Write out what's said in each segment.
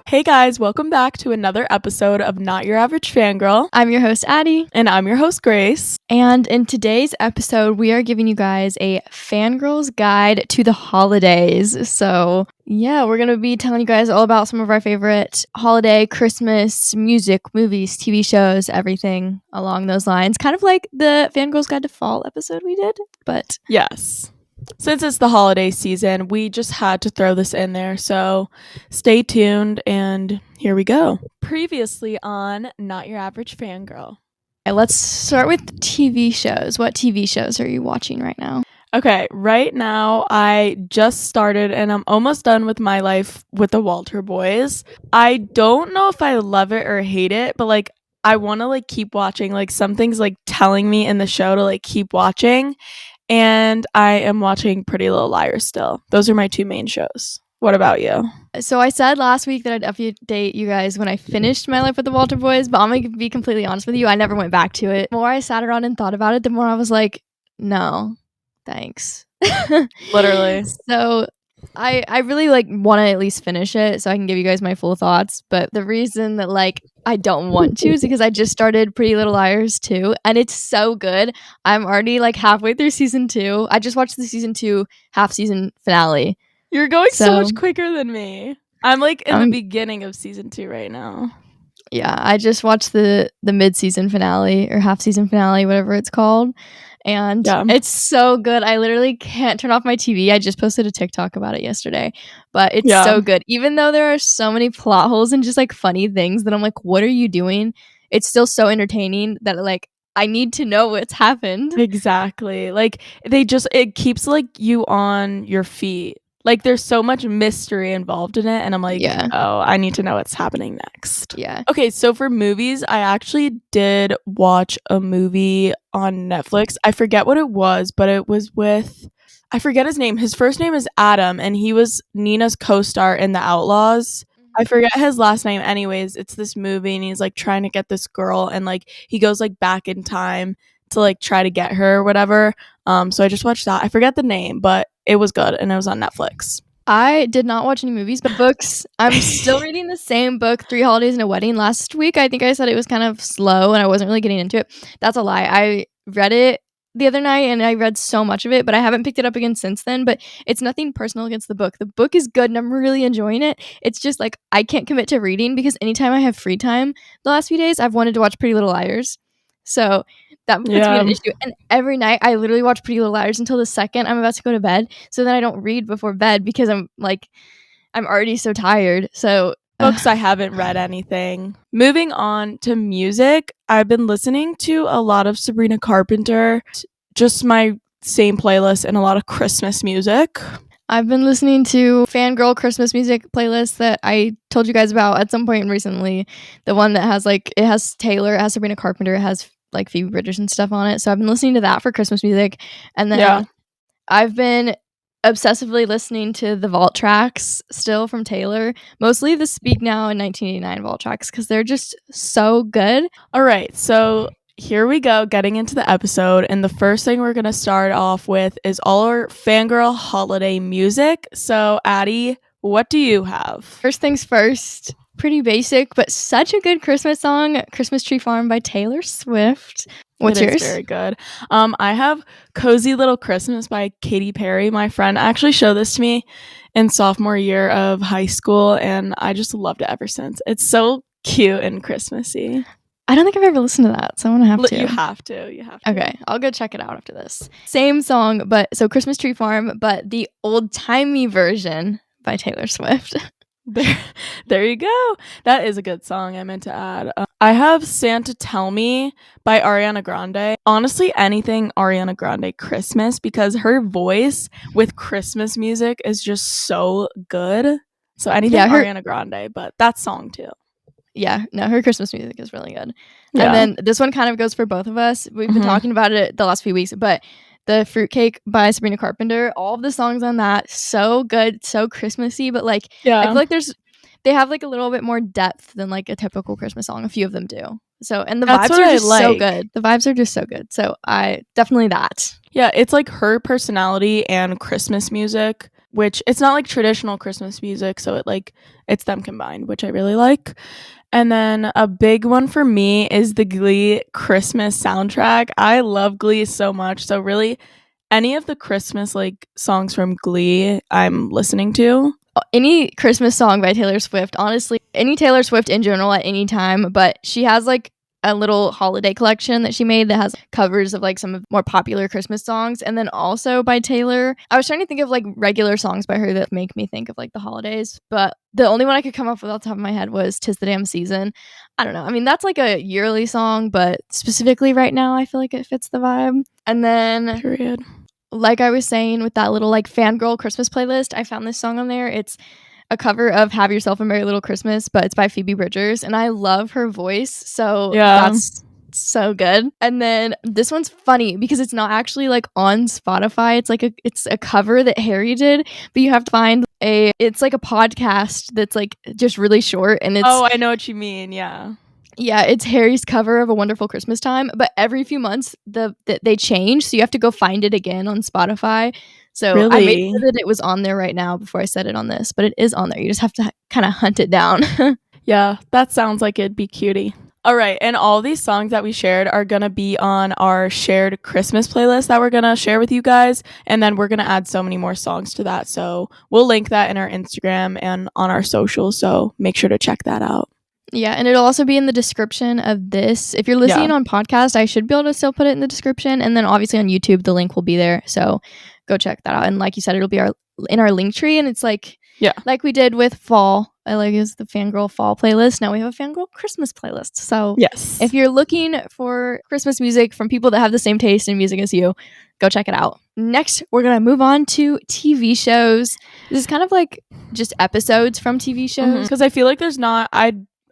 Hey guys, welcome back to another episode of Not Your Average Fangirl. I'm your host, Addi. And I'm your host, Grace. And in today's episode, we are giving you guys a fangirl's guide to the holidays. So, yeah, we're going to be telling you guys all about some of our favorite holiday, Christmas, music, movies, TV shows, everything along those lines. Kind of like the Fangirl's Guide to Fall episode we did, but... Yes. Since it's the holiday season, we just had to throw this in there. So stay tuned and here we go. Previously on Not Your Average Fangirl. Okay, let's start with TV shows. What TV shows are you watching right now? Okay, right now I just started and I'm almost done with my life with the Walter Boys. I don't know if I love it or hate it, but I want to keep watching. Something's telling me in the show to keep watching. And I am watching Pretty Little Liars still. Those are my two main shows. What about you? So I said last week that I'd update you guys when I finished my life with the Walter Boys, but I'm going to be completely honest with you. I never went back to it. The more I sat around and thought about it, the more I was like, no, thanks. Literally. So I really want to at least finish it so I can give you guys my full thoughts. But the reason that I don't want to is because I just started Pretty Little Liars 2 and it's so good. I'm already halfway through season 2. I just watched the season 2 half season finale. You're going so much quicker than me. I'm in the beginning of season 2 right now. Yeah, I just watched the mid-season finale or half-season finale, whatever it's called. And It's so good. I literally can't turn off my TV. I just posted a TikTok about it yesterday. But it's so good. Even though there are so many plot holes and just funny things that I'm like, what are you doing? It's still so entertaining that I need to know what's happened. Exactly. It keeps you on your feet. There's so much mystery involved in it. And I'm oh, I need to know what's happening next. Yeah. Okay, so for movies, I actually did watch a movie on Netflix. I forget what it was, but it was with... I forget his name. His first name is Adam, and he was Nina's co-star in The Outlaws. I forget his last name. Anyways, it's this movie, and he's trying to get this girl, and he goes back in time to try to get her or whatever. So I just watched that. I forget the name, but it was good and it was on Netflix. I did not watch any movies, but books. I'm still reading the same book, 3 Holidays and a Wedding. Last week, I think I said it was kind of slow and I wasn't really getting into it. That's a lie. I read it the other night and I read so much of it, but I haven't picked it up again since then. But it's nothing personal against the book. The book is good and I'm really enjoying it. It's just I can't commit to reading because anytime I have free time the last few days, I've wanted to watch Pretty Little Liars. So that puts me in an issue. And every night I literally watch Pretty Little Liars until the second I'm about to go to bed. So then I don't read before bed because I'm already so tired. So books, I haven't read anything. Moving on to music, I've been listening to a lot of Sabrina Carpenter, just my same playlist and a lot of Christmas music. I've been listening to Fangirl Christmas music playlist that I told you guys about at some point recently. The one that has it has Taylor, it has Sabrina Carpenter, it has Phoebe Bridgers and stuff on it. So I've been listening to that for Christmas music. And then I've been obsessively listening to the vault tracks still from Taylor, mostly the Speak Now and 1989 vault tracks because they're just so good. All right, so here we go, getting into the episode, and the first thing we're going to start off with is all our Fangirl holiday music. So Addi, what do you have? First things first, pretty basic, but such a good Christmas song, Christmas Tree Farm by Taylor Swift. What's yours? Very good. I have Cozy Little Christmas by Katy Perry. My friend actually showed this to me in sophomore year of high school, and I just loved it ever since. It's so cute and Christmassy. I don't think I've ever listened to that, so I'm gonna have to. You have to. Okay, I'll go check it out after this. Same song, but so Christmas Tree Farm, but the old-timey version by Taylor Swift. There you go. That is a good song I meant to add. I have Santa Tell Me by Ariana Grande. Honestly, anything Ariana Grande Christmas, because her voice with Christmas music is just so good. So anything Ariana Grande, but that song too. Yeah, no, her Christmas music is really good. Yeah. And then this one kind of goes for both of us. We've been talking about it the last few weeks, but the Fruitcake by Sabrina Carpenter, all of the songs on that, so good, so Christmassy, but I feel like they have a little bit more depth than a typical Christmas song. A few of them do. So, and the vibes are just so good. The vibes are just so good. So I definitely that. Yeah, it's her personality and Christmas music which it's not like traditional Christmas music, so it's them combined, which I really like. And then a big one for me is the Glee Christmas soundtrack. I love Glee so much. So really any of the Christmas songs from Glee I'm listening to. Any Christmas song by Taylor Swift, honestly, any Taylor Swift in general at any time, but she has a little holiday collection that she made that has covers of some of more popular Christmas songs. And then also by Taylor, I was trying to think of regular songs by her that make me think of the holidays, but the only one I could come up with off the top of my head was "'Tis the Damn Season." I don't know, I mean, that's a yearly song, but specifically right now I feel like it fits the vibe. And then Period. Like I was saying with that little Fangirl Christmas playlist, I found this song on there. It's a cover of "Have Yourself a Merry Little Christmas," but it's by Phoebe Bridgers, and I love her voice, so that's so good. And then this one's funny because it's not actually on Spotify. It's a cover that Harry did, but you have to find it's a podcast that's just really short, and it's I know what you mean. Yeah, it's Harry's cover of "A Wonderful Christmas Time," but every few months they change, so you have to go find it again on Spotify. So really? I made sure that it was on there right now before I said it on this, but it is on there. You just have to kind of hunt it down. Yeah, that sounds like it'd be cutie. All right, and all these songs that we shared are going to be on our shared Christmas playlist that we're going to share with you guys, and then we're going to add so many more songs to that. So we'll link that in our Instagram and on our socials, so make sure to check that out. Yeah, and it'll also be in the description of this. If you're listening on podcast, I should be able to still put it in the description, and then obviously on YouTube, the link will be there. So go check that out. And like you said, it'll be in our link tree, and it's like we did with fall. I is the Fangirl fall playlist. Now we have a Fangirl Christmas playlist. So yes, if you're looking for Christmas music from people that have the same taste in music as you, go check it out. Next, we're gonna move on to TV shows. This is kind of just episodes from TV shows, because I feel like there's not.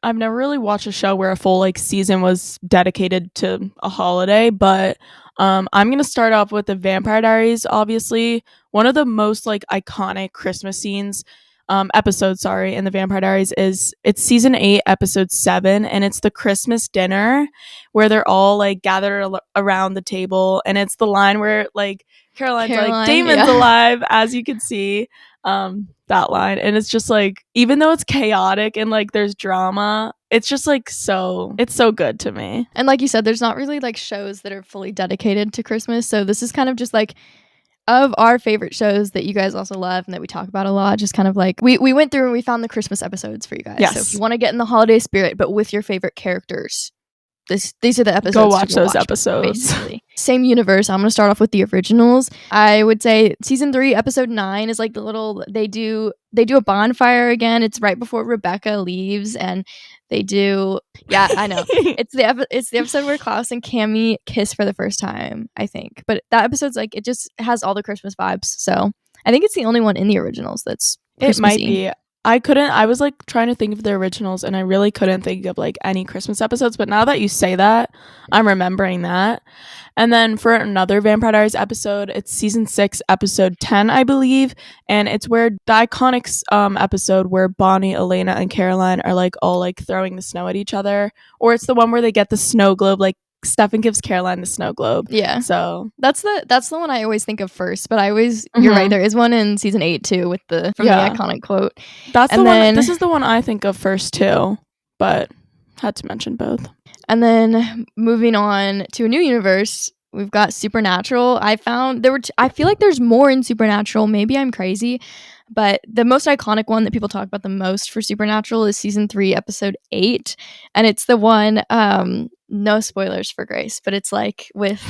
I've never really watched a show where a full season was dedicated to a holiday, but I'm gonna start off with the Vampire Diaries. Obviously, one of the most iconic Christmas scenes, episodes, in the Vampire Diaries it's season 8, episode 7, and it's the Christmas dinner where they're all gathered around the table, and it's the line where Caroline's Damon's alive, as you can see. That line, and it's just even though it's chaotic and there's drama, it's just it's so good to me. And like you said, there's not really shows that are fully dedicated to Christmas, so this is kind of just of our favorite shows that you guys also love and that we talk about a lot. Just kind of we went through and we found the Christmas episodes for you guys. Yes. So if you want to get in the holiday spirit but with your favorite characters, these are the episodes. Go watch those episodes. Basically. Same universe. I'm going to start off with the originals. I would say season 3, episode 9 is the little, they do a bonfire again. It's right before Rebecca leaves, and they do, I know. it's the episode where Klaus and Cammy kiss for the first time, I think. But that episode's it just has all the Christmas vibes. So I think it's the only one in the originals that's Christmassy. It might be. I was trying to think of the originals, and I really couldn't think of any Christmas episodes, but now that you say that, I'm remembering that. And then for another Vampire Diaries episode, it's season 6, episode 10, I believe, and it's where the iconic episode where Bonnie, Elena, and Caroline are all throwing the snow at each other, or it's the one where they get the snow globe, Stefan gives Caroline the snow globe. Yeah. So that's the one I always think of first, but you're right, there is one in season 8 too with the iconic quote. That's the one. This is the one I think of first too, but had to mention both. And then moving on to a new universe, we've got Supernatural. I feel like there's more in Supernatural. Maybe I'm crazy, but the most iconic one that people talk about the most for Supernatural is season 3, episode 8, and it's the one. No spoilers for Grace, but it's with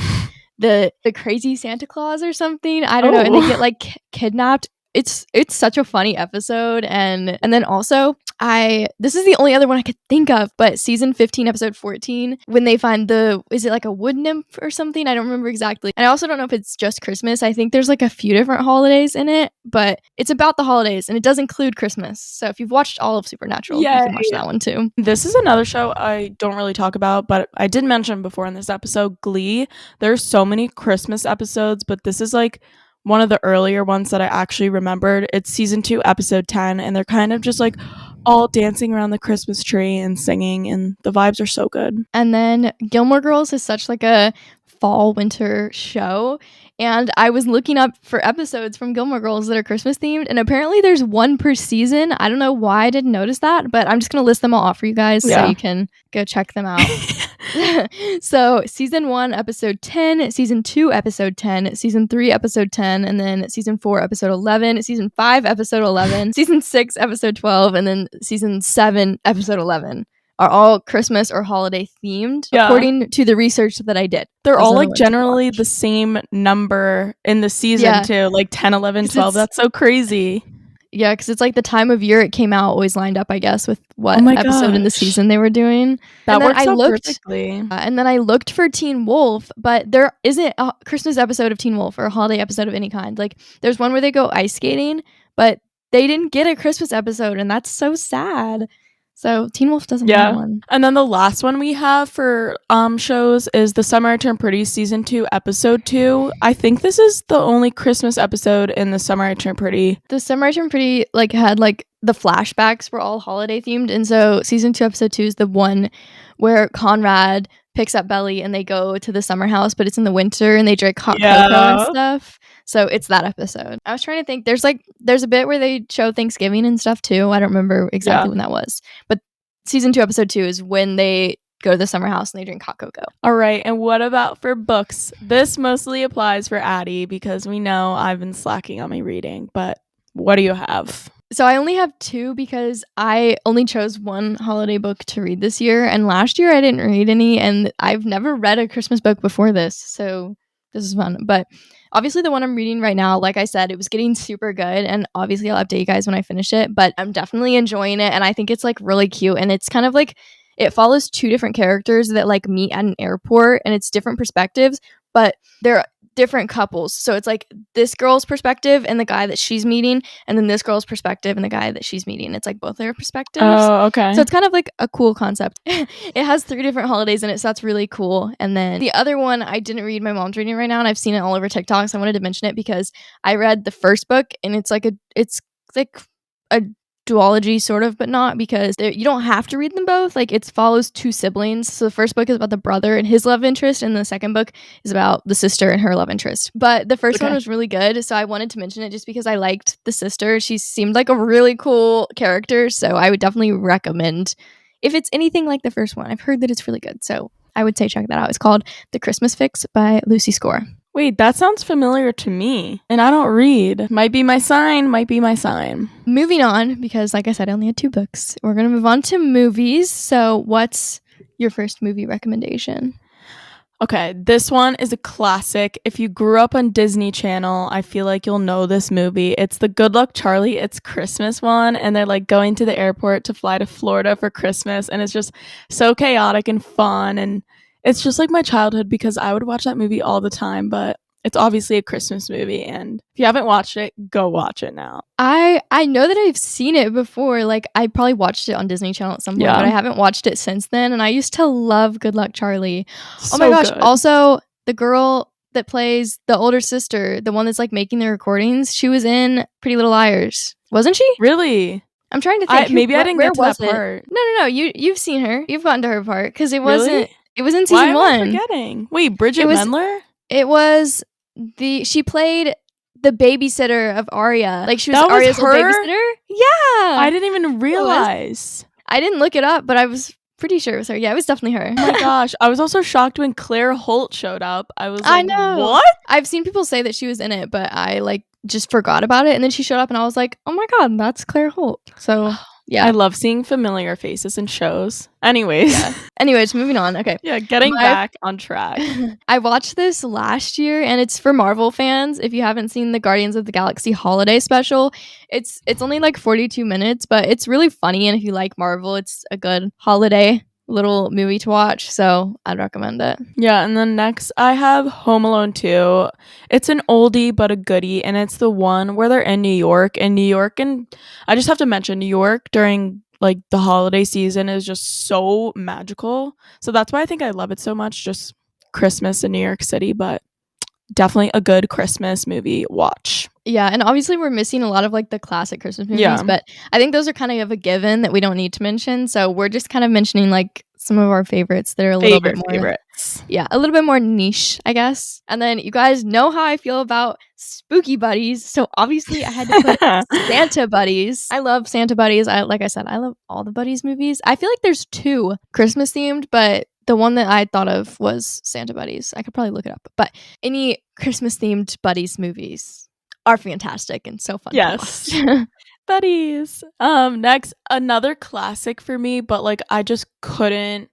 the crazy Santa Claus or something. I don't know, and they get kidnapped. It's such a funny episode, and then also this is the only other one I could think of, but season 15, episode 14, when they find is it a wood nymph or something? I don't remember exactly. And I also don't know if it's just Christmas. I think there's a few different holidays in it, but it's about the holidays and it does include Christmas. So if you've watched all of Supernatural, you can watch that one too. This is another show I don't really talk about, but I did mention before in this episode, Glee. There's so many Christmas episodes, but this is one of the earlier ones that I actually remembered. It's season 2, episode 10, and they're kind of just all dancing around the Christmas tree and singing, and the vibes are so good. And then Gilmore Girls is such a fall winter show. And I was looking up for episodes from Gilmore Girls that are Christmas themed, and apparently there's one per season. I don't know why I didn't notice that, but I'm just going to list them all off for you guys so you can go check them out. So season 1 episode 10, season 2 episode 10, season 3 episode 10, and then season 4 episode 11, season 5 episode 11, season 6 episode 12, and then season 7 episode 11 are all Christmas or holiday themed, according to the research that I did. They're all like generally the same number in the season too, like 10, 11, 12. That's so crazy. Yeah, because it's like the time of year it came out always lined up, I guess, with what episode in the season they were doing. That works out perfectly. And then I looked for Teen Wolf, but there isn't a Christmas episode of Teen Wolf or a holiday episode of any kind. Like, there's one where they go ice skating, but they didn't get a Christmas episode, and that's so sad. So Teen Wolf doesn't have one. And then the last one we have for shows is The Summer I Turned Pretty season 2 episode 2. I think this is the only Christmas episode in The Summer I Turned Pretty. The Summer I Turned Pretty like had like the flashbacks were all holiday themed, and so season 2 episode 2 is the one where Conrad picks up Belly and they go to the summer house, but it's in the winter and they drink hot cocoa and stuff. So it's that episode. I was trying to think. There's a bit where they show Thanksgiving and stuff too. I don't remember exactly when that was. But season 2, episode 2 is when they go to the summer house and they drink hot cocoa. All right. And what about for books? This mostly applies for Addi because we know I've been slacking on my reading. But what do you have? So I only have 2 because I only chose one holiday book to read this year. And last year I didn't read any. And I've never read a Christmas book before this. So this is fun. But obviously the one I'm reading right now, like I said, it was getting super good. And obviously I'll update you guys when I finish it. But I'm definitely enjoying it. And I think it's like really cute. And it's kind of like, it follows 2 different characters that like meet at an airport. And it's different perspectives. But they're different couples. So it's like this girl's perspective and the guy that she's meeting, and then this girl's perspective and the guy that she's meeting. It's like both their perspectives. Oh, okay. So it's kind of like a cool concept. It has 3 different holidays in it, so that's really cool. And then the other one I didn't read, my mom's reading right now, and I've seen it all over TikTok, so I wanted to mention it because I read the first book, and it's like a duology sort of, but not, because you don't have to read them both. Like, it follows 2 siblings. So the first book is about the brother and his love interest, and the second book is about the sister and her love interest. But the first one was really good, so I wanted to mention it just because I liked the sister. She seemed like a really cool character, so I would definitely recommend if it's anything like the first one. I've heard that it's really good, so I would say check that out. It's called The Christmas Fix by Lucy Score. Wait, that sounds familiar to me. And I don't read. Might be my sign. Moving on, because like I said, I only had 2 books. We're going to move on to movies. So what's your first movie recommendation? Okay, this one is a classic. If you grew up on Disney Channel, I feel like you'll know this movie. It's the Good Luck Charlie. It's Christmas one, and they're like going to the airport to fly to Florida for Christmas, and it's just so chaotic and fun, and it's just like my childhood because I would watch that movie all the time. But it's obviously a Christmas movie, and if you haven't watched it, go watch it now. I know that I've seen it before. Like, I probably watched it on Disney Channel at some point, but I haven't watched it since then. And I used to love Good Luck Charlie. So oh my gosh! good. Also, the girl that plays the older sister, the one that's like making the recordings, she was in Pretty Little Liars, wasn't she? Really? I'm trying to think. Maybe I didn't get to that part. No. You've seen her. You've gotten to her part because it wasn't. Really? It was in season 1. Why am I forgetting? Wait, Bridget Mendler? It was she played the babysitter of Arya. Like, she was that Arya's was her? babysitter. Yeah. I didn't even realize. I didn't look it up, but I was pretty sure it was her. Yeah, it was definitely her. Oh my gosh. I was also shocked when Claire Holt showed up. I was like, I know. What? I've seen people say that she was in it, but I like just forgot about it. And then she showed up and I was like, oh my God, that's Claire Holt. So yeah. I love seeing familiar faces in shows. Anyways. Yeah. Anyways, moving on. Okay. Yeah, getting back on track. I watched this last year, and it's for Marvel fans. If you haven't seen the Guardians of the Galaxy holiday special, it's only like 42 minutes, but it's really funny. And if you like Marvel, it's a good holiday little movie to watch, so I'd recommend it. Yeah, and then next I have Home Alone 2. It's an oldie but a goodie, and it's the one where they're in New York. And I just have to mention, New York during like the holiday season is just so magical. So that's why I think I love it so much, just Christmas in New York City. But definitely a good Christmas movie watch. Yeah, and obviously we're missing a lot of like the classic Christmas movies, but I think those are kind of a given that we don't need to mention. So we're just kind of mentioning like some of our favorites that are a little bit more Yeah, a little bit more niche, I guess. And then you guys know how I feel about spooky buddies, so obviously I had to put Santa buddies. I love Santa buddies. Like I said, I love all the buddies movies. I feel like there's 2 Christmas themed, but the one that I thought of was Santa buddies. I could probably look it up. But any Christmas themed buddies movies are fantastic and so fun Yes. to watch. Buddies. Next, another classic for me, but like I just couldn't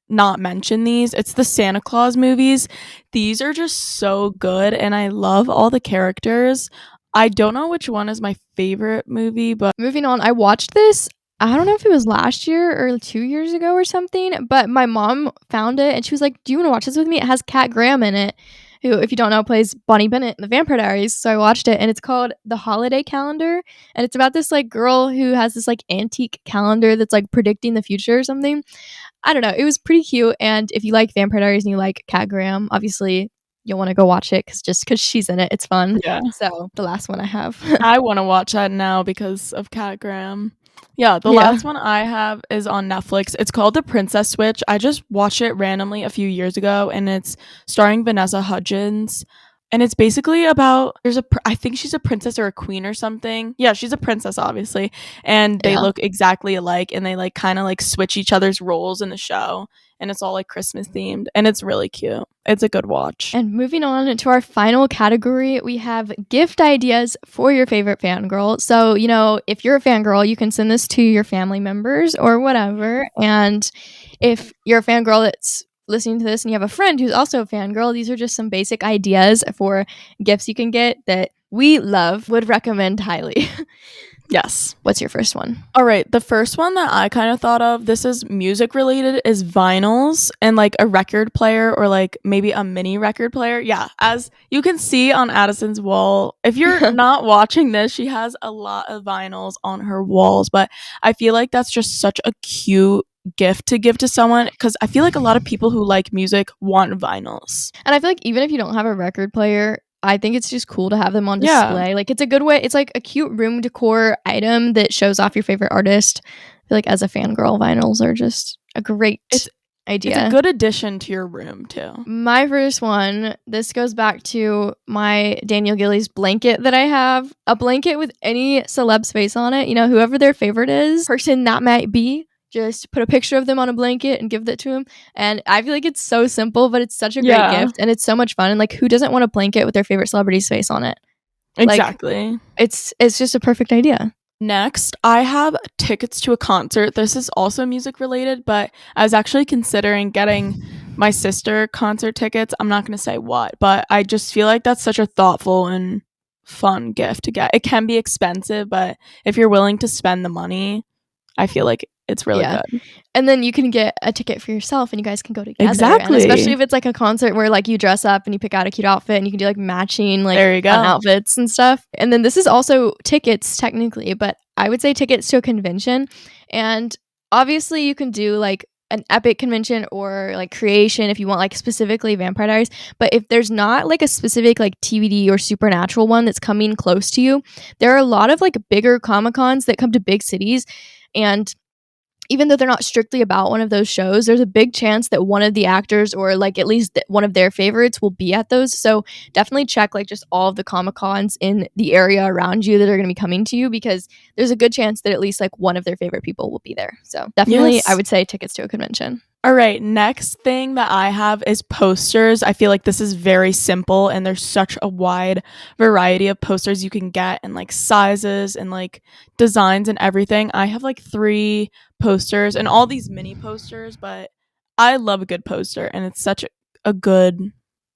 not mention these. It's the Santa Claus movies. These are just so good and I love all the characters. I don't know which one is my favorite movie, but Moving on, I watched this. I don't know if it was last year or 2 years ago or something, but my mom found it and she was like, "Do you want to watch this with me?" It has Kat Graham in it, who, if you don't know, plays Bonnie Bennett in The Vampire Diaries. So I watched it and it's called The Holiday Calendar. And it's about this like girl who has this like antique calendar that's like predicting the future or something. I don't know. It was pretty cute. And if you like Vampire Diaries and you like Kat Graham, obviously you'll want to go watch it because she's in it. It's fun. yeah. So the last one I have. I want to watch that now because of Kat Graham. Yeah, the Yeah. last one I have is on Netflix. It's called The Princess Switch. I just watched it randomly a few years ago, and it's starring Vanessa Hudgens. And it's basically about I think she's a princess or a queen or something. Yeah, she's a princess, obviously, and they Yeah. look exactly alike, and they like kind of like switch each other's roles in the show, and it's all like Christmas themed, and it's really cute. It's a good watch. And moving on to our final category, we have gift ideas for your favorite fangirl. So, you know, if you're a fangirl, you can send this to your family members or whatever. And if you're a fangirl that's listening to this and you have a friend who's also a fangirl, these are just some basic ideas for gifts you can get that we would recommend highly. Yes. What's your first one? All right, the first one that I kind of thought of, this is music related, is vinyls and like a record player or like maybe a mini record player. Yeah, as you can see on Addison's wall, if you're not watching this, she has a lot of vinyls on her walls, but I feel like that's just such a cute gift to give to someone because I feel like a lot of people who like music want vinyls. And I feel like even if you don't have a record player, I think it's just cool to have them on display. Yeah. Like it's a good way. It's like a cute room decor item that shows off your favorite artist. I feel like as a fangirl, vinyls are just a great idea. It's a good addition to your room too. My first one, this goes back to my Daniel Gillies blanket that I have. A blanket with any celeb's face on it. You know, whoever their favorite is, person that might be. Just put a picture of them on a blanket and give that to him. And I feel like it's so simple, but it's such a great gift. And it's so much fun. And like, who doesn't want a blanket with their favorite celebrity's face on it? Exactly. Like, it's just a perfect idea. Next, I have tickets to a concert. This is also music related, but I was actually considering getting my sister concert tickets. I'm not going to say what, but I just feel like that's such a thoughtful and fun gift to get. It can be expensive, but if you're willing to spend the money, I feel like it's really good. And then you can get a ticket for yourself and you guys can go together. Exactly. And especially if it's like a concert where like you dress up and you pick out a cute outfit and you can do like matching like there you go. Fun outfits and stuff. And then this is also tickets technically, but I would say tickets to a convention. And obviously you can do like an epic convention or like creation if you want like specifically Vampire Diaries. But if there's not like a specific like TBD or supernatural one that's coming close to you, there are a lot of like bigger Comic-Cons that come to big cities. And even though they're not strictly about one of those shows, there's a big chance that one of the actors or like at least one of their favorites will be at those. So definitely check like just all of the Comic-Cons in the area around you that are going to be coming to you because there's a good chance that at least like one of their favorite people will be there. So definitely I would say tickets to a convention. All right, next thing that I have is posters. I feel like this is very simple and there's such a wide variety of posters you can get and like sizes and like designs and everything. I have like 3 posters and all these mini posters, but I love a good poster and it's such a good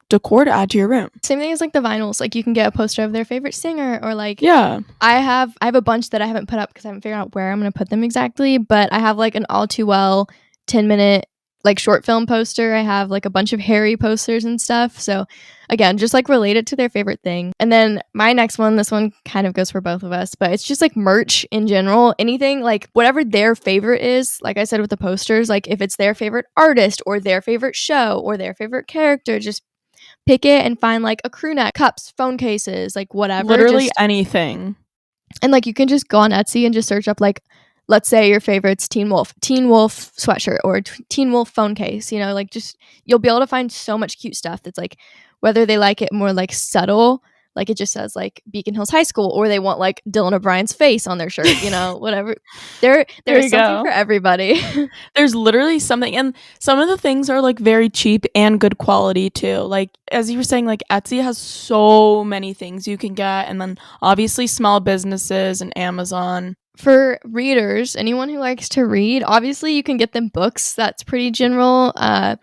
decor to add to your room. Same thing as like the vinyls. Like you can get a poster of their favorite singer or like I have a bunch that I haven't put up because I haven't figured out where I'm going to put them exactly, but I have like an All Too Well 10-minute like short film poster. I have like a bunch of Harry posters and stuff. So again, just like relate it to their favorite thing. And then my next one, this one kind of goes for both of us, but it's just like merch in general. Anything like whatever their favorite is, like I said with the posters, like if it's their favorite artist or their favorite show or their favorite character, just pick it and find like a crew neck, cups, phone cases, like whatever. Literally anything. And like you can just go on Etsy and just search up like let's say your favorite's Teen Wolf sweatshirt or Teen Wolf phone case, you know, like just you'll be able to find so much cute stuff that's like whether they like it more like subtle, like it just says like Beacon Hills High School, or they want like Dylan O'Brien's face on their shirt, you know, whatever. There There is you something go. for everybody. There's literally something, and some of the things are like very cheap and good quality too. Like as you were saying, like Etsy has so many things you can get, and then obviously small businesses and Amazon. For readers, anyone who likes to read, obviously you can get them books. That's pretty general. I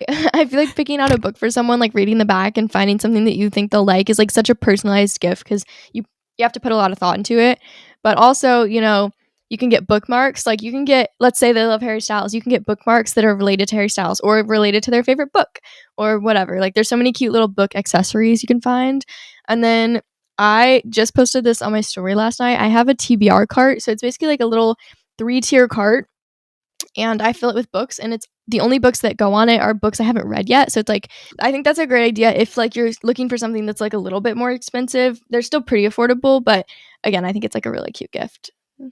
feel like picking out a book for someone, like reading the back and finding something that you think they'll like, is like such a personalized gift because you have to put a lot of thought into it. But also, you know, you can get bookmarks. Like you can get, let's say they love Harry Styles, you can get bookmarks that are related to Harry Styles or related to their favorite book or whatever. Like there's so many cute little book accessories you can find. And then I just posted this on my story last night. I have a TBR cart. So it's basically like a little 3-tier cart, and I fill it with books, and it's the only books that go on it are books I haven't read yet. So it's like, I think that's a great idea if like you're looking for something that's like a little bit more expensive. They're still pretty affordable, but again, I think it's like a really cute gift.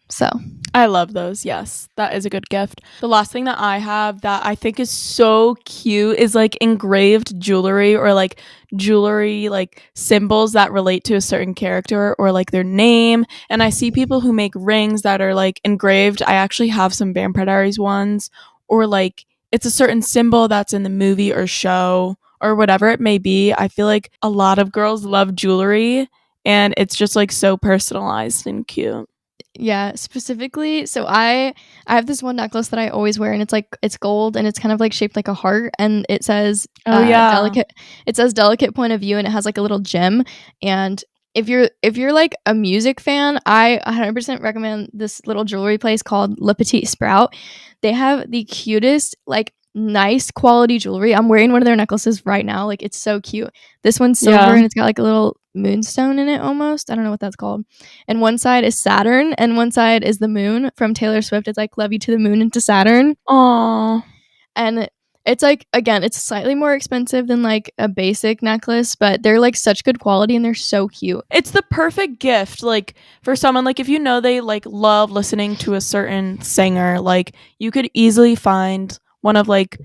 So I love those. Yes, that is a good gift. The last thing that I have that I think is so cute is like engraved jewelry, or like jewelry like symbols that relate to a certain character or like their name. And I see people who make rings that are like engraved. I actually have some Vampire Diaries ones, or like it's a certain symbol that's in the movie or show or whatever it may be. I feel like a lot of girls love jewelry, and it's just like so personalized and cute. yeah, specifically, so I have this one necklace that I always wear, and it's gold, and it's kind of like shaped like a heart, and it says Oh yeah. delicate point of view, and it has like a little gem. And if you're like a music fan, I 100% recommend this little jewelry place called Le Petit Sprout. They have the cutest, like nice quality jewelry. I'm wearing one of their necklaces right now. Like it's so cute. This one's silver, Yeah. and it's got like a little moonstone in it almost. I don't know what that's called. And one side is Saturn and one side is the moon from Taylor Swift. It's like love you to the moon and to Saturn. Aw. And it's like, again, it's slightly more expensive than like a basic necklace, but they're like such good quality and they're so cute. It's the perfect gift, like for someone, like if you know they like love listening to a certain singer, like you could easily find one of like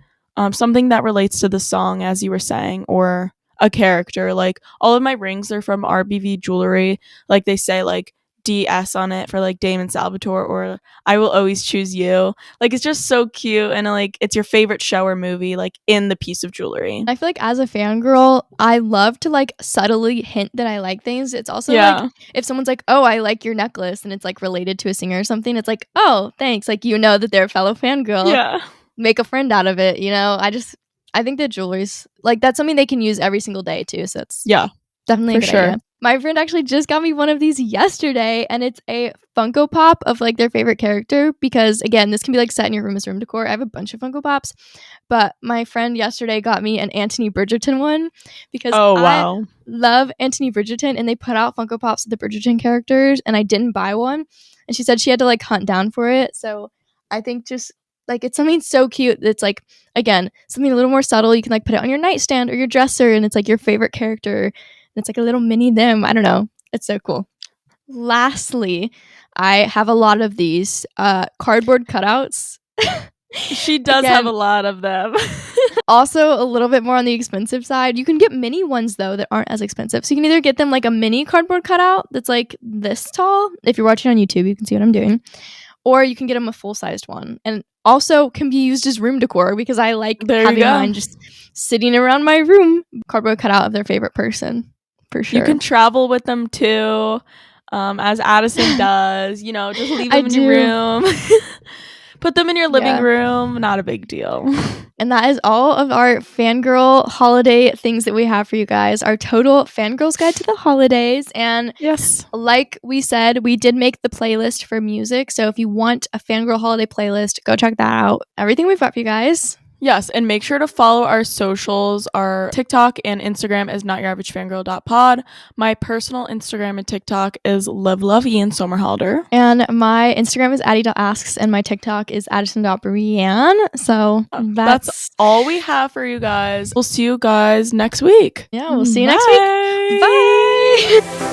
something that relates to the song, as you were saying, or a character. Like all of my rings are from RBV jewelry. Like they say like DS on it for like Damon Salvatore, or I will always choose you. Like it's just so cute, and like it's your favorite show or movie like in the piece of jewelry. I feel like as a fangirl, I love to like subtly hint that I like things. It's also like Yeah. if someone's like, "Oh, I like your necklace," and it's like related to a singer or something, it's like, "Oh, thanks." Like you know that they're a fellow fangirl. Yeah. Make a friend out of it, you know? I think that jewelry's like that's something they can use every single day too. So it's Yeah. definitely a For good sure. idea. My friend actually just got me one of these yesterday, and it's a Funko Pop of like their favorite character because again, this can be like set in your room as room decor. I have a bunch of Funko Pops, but my friend yesterday got me an Anthony Bridgerton one because Oh I wow. love Anthony Bridgerton, and they put out Funko Pops of the Bridgerton characters, and I didn't buy one, and she said she had to like hunt down for it. So I think just like it's something so cute that's like again something a little more subtle. You can like put it on your nightstand or your dresser, and it's like your favorite character. It's like a little mini them. I don't know. It's so cool. Lastly, I have a lot of these cardboard cutouts. She does have a Again, lot of them. also a little bit more on the expensive side. You can get mini ones though that aren't as expensive. So you can either get them like a mini cardboard cutout that's like this tall. If you're watching on YouTube, you can see what I'm doing. Or you can get them a full-sized one. And also can be used as room decor because I like There you having go. mine just sitting around my room. Cardboard cutout of their favorite person. For sure. You can travel with them too, as Addison does. You know, just leave I them in your do. room. Put them in your living Yeah. room. Not a big deal. And that is all of our fangirl holiday things that we have for you guys. Our total fangirls guide to the holidays. And Yes. like we said, we did make the playlist for music. So if you want a fangirl holiday playlist, go check that out. Everything we've got for you guys. Yes, and make sure to follow our socials. Our TikTok and Instagram is notyouravagefangirl.pod. My personal Instagram and TikTok is Ian Somerhalder. And my Instagram is addi.asks and my TikTok is addison.brienne. So That's all we have for you guys. We'll see you guys next week. Yeah, we'll see you next week. Bye.